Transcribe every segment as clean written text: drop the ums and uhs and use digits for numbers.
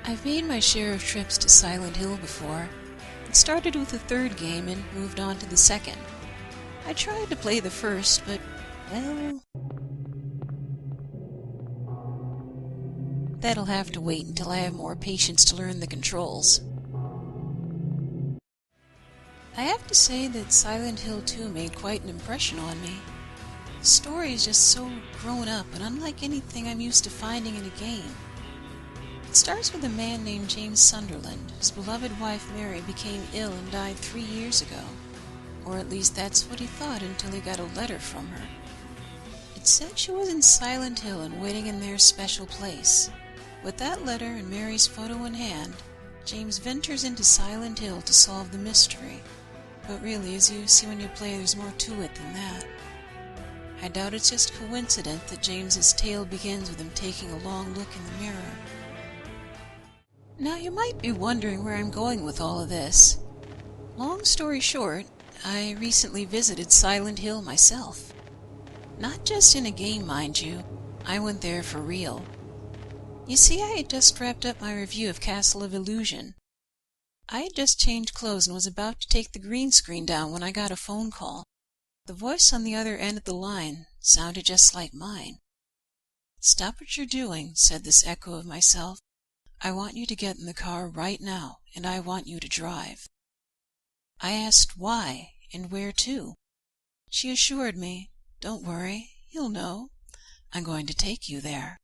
I've made my share of trips to Silent Hill before. It started with the third game and moved on to the second. I tried to play the first, but, well, that'll have to wait until I have more patience to learn the controls. I have to say that Silent Hill 2 made quite an impression on me. The story is just so grown up and unlike anything I'm used to finding in a game. It starts with a man named James Sunderland, whose beloved wife Mary became ill and died 3 years ago. Or at least that's what he thought until he got a letter from her. It said she was in Silent Hill and waiting in their special place. With that letter and Mary's photo in hand, James ventures into Silent Hill to solve the mystery. But really, as you see when you play, there's more to it than that. I doubt it's just coincidence that James's tale begins with him taking a long look in the mirror. Now you might be wondering where I'm going with all of this. Long story short, I recently visited Silent Hill myself. Not just in a game, mind you. I went there for real. You see, I had just wrapped up my review of Castle of Illusion. I had just changed clothes and was about to take the green screen down when I got a phone call. The voice on the other end of the line sounded just like mine. "Stop what you're doing," said this echo of myself. "I want you to get in the car right now, and I want you to drive." I asked why and where to. She assured me, "Don't worry, you'll know. I'm going to take you there."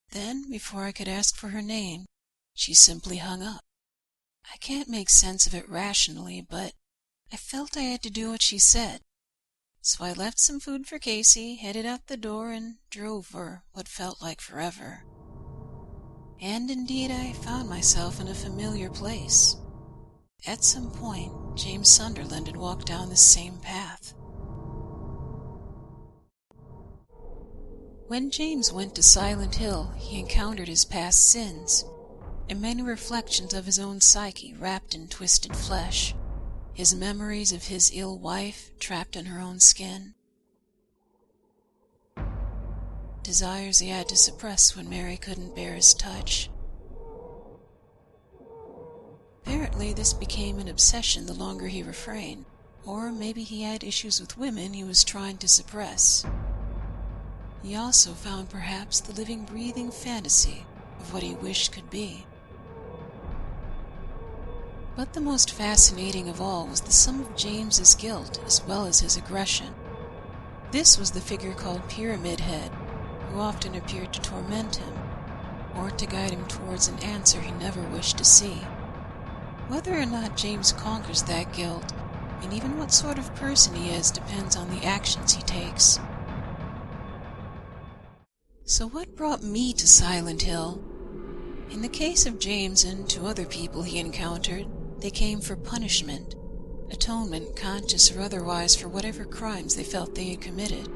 Then, before I could ask for her name, she simply hung up. I can't make sense of it rationally, but I felt I had to do what she said. So I left some food for Casey, headed out the door, and drove for what felt like forever. And indeed, I found myself in a familiar place. At some point, James Sunderland had walked down the same path. When James went to Silent Hill, he encountered his past sins, and many reflections of his own psyche wrapped in twisted flesh, his memories of his ill wife trapped in her own skin, desires he had to suppress when Mary couldn't bear his touch. Apparently, this became an obsession the longer he refrained, or maybe he had issues with women he was trying to suppress. He also found perhaps the living, breathing fantasy of what he wished could be. But the most fascinating of all was the sum of James's guilt as well as his aggression. This was the figure called Pyramid Head, who often appeared to torment him, or to guide him towards an answer he never wished to see. Whether or not James conquers that guilt, and even what sort of person he is, depends on the actions he takes. So what brought me to Silent Hill? In the case of James and 2 other people he encountered, they came for punishment, atonement, conscious or otherwise, for whatever crimes they felt they had committed.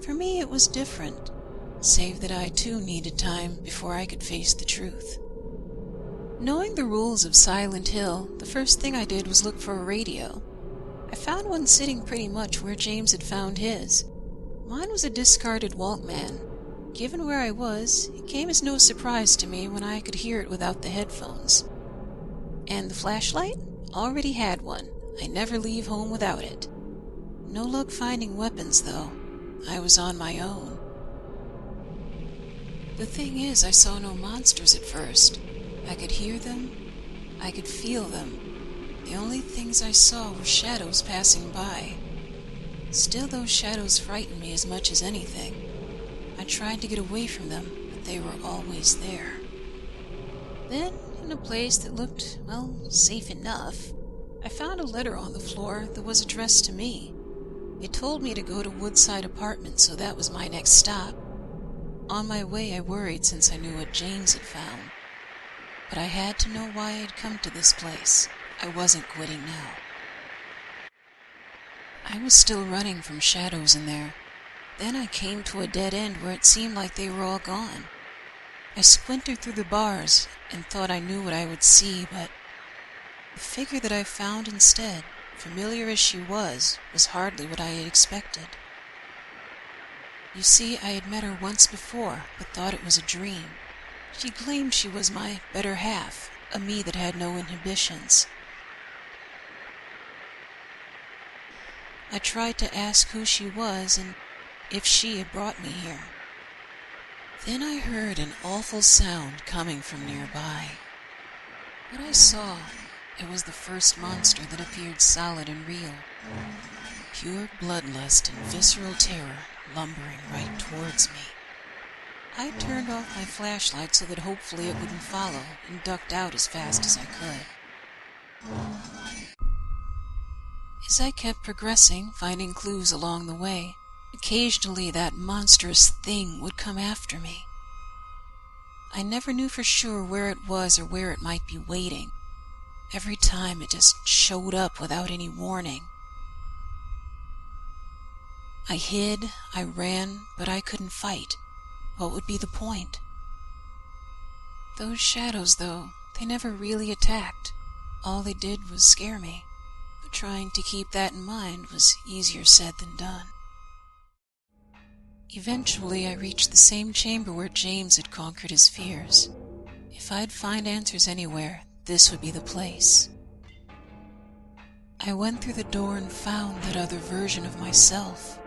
For me it was different, save that I too needed time before I could face the truth. Knowing the rules of Silent Hill, the first thing I did was look for a radio. I found one sitting pretty much where James had found his. Mine was a discarded Walkman. Given where I was, it came as no surprise to me when I could hear it without the headphones. And the flashlight? Already had one. I never leave home without it. No luck finding weapons, though. I was on my own. The thing is, I saw no monsters at first. I could hear them. I could feel them. The only things I saw were shadows passing by. Still, those shadows frightened me as much as anything. I tried to get away from them, but they were always there. Then, in a place that looked, well, safe enough, I found a letter on the floor that was addressed to me. It told me to go to Woodside Apartments, so that was my next stop. On my way, I worried since I knew what James had found. But I had to know why I had come to this place. I wasn't quitting now. I was still running from shadows in there. Then I came to a dead end where it seemed like they were all gone. I squinted through the bars and thought I knew what I would see, but the figure that I found instead, familiar as she was hardly what I had expected. You see, I had met her once before, but thought it was a dream. She claimed she was my better half, a me that had no inhibitions. I tried to ask who she was and if she had brought me here. Then I heard an awful sound coming from nearby. What I saw, it was the first monster that appeared solid and real. Pure bloodlust and visceral terror lumbering right towards me. I turned off my flashlight so that hopefully it wouldn't follow and ducked out as fast as I could. As I kept progressing, finding clues along the way, occasionally that monstrous thing would come after me. I never knew for sure where it was or where it might be waiting. Every time it just showed up without any warning. I hid, I ran, but I couldn't fight. What would be the point? Those shadows, though, they never really attacked. All they did was scare me. But trying to keep that in mind was easier said than done. Eventually, I reached the same chamber where James had conquered his fears. If I'd find answers anywhere, this would be the place. I went through the door and found that other version of myself.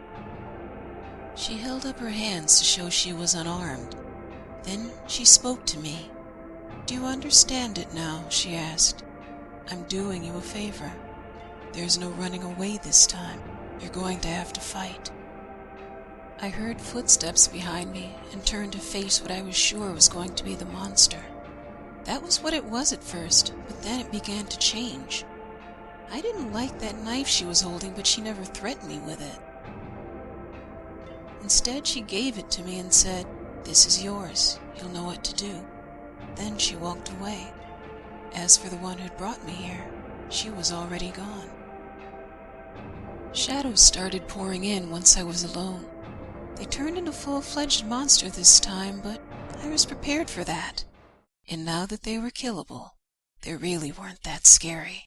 She held up her hands to show she was unarmed. Then she spoke to me. "Do you understand it now?" she asked. "I'm doing you a favor. There's no running away this time. You're going to have to fight." I heard footsteps behind me and turned to face what I was sure was going to be the monster. That was what it was at first, but then it began to change. I didn't like that knife she was holding, but she never threatened me with it. Instead, she gave it to me and said, "This is yours. You'll know what to do." Then she walked away. As for the one who'd brought me here, she was already gone. Shadows started pouring in once I was alone. They turned into a full-fledged monster this time, but I was prepared for that. And now that they were killable, they really weren't that scary.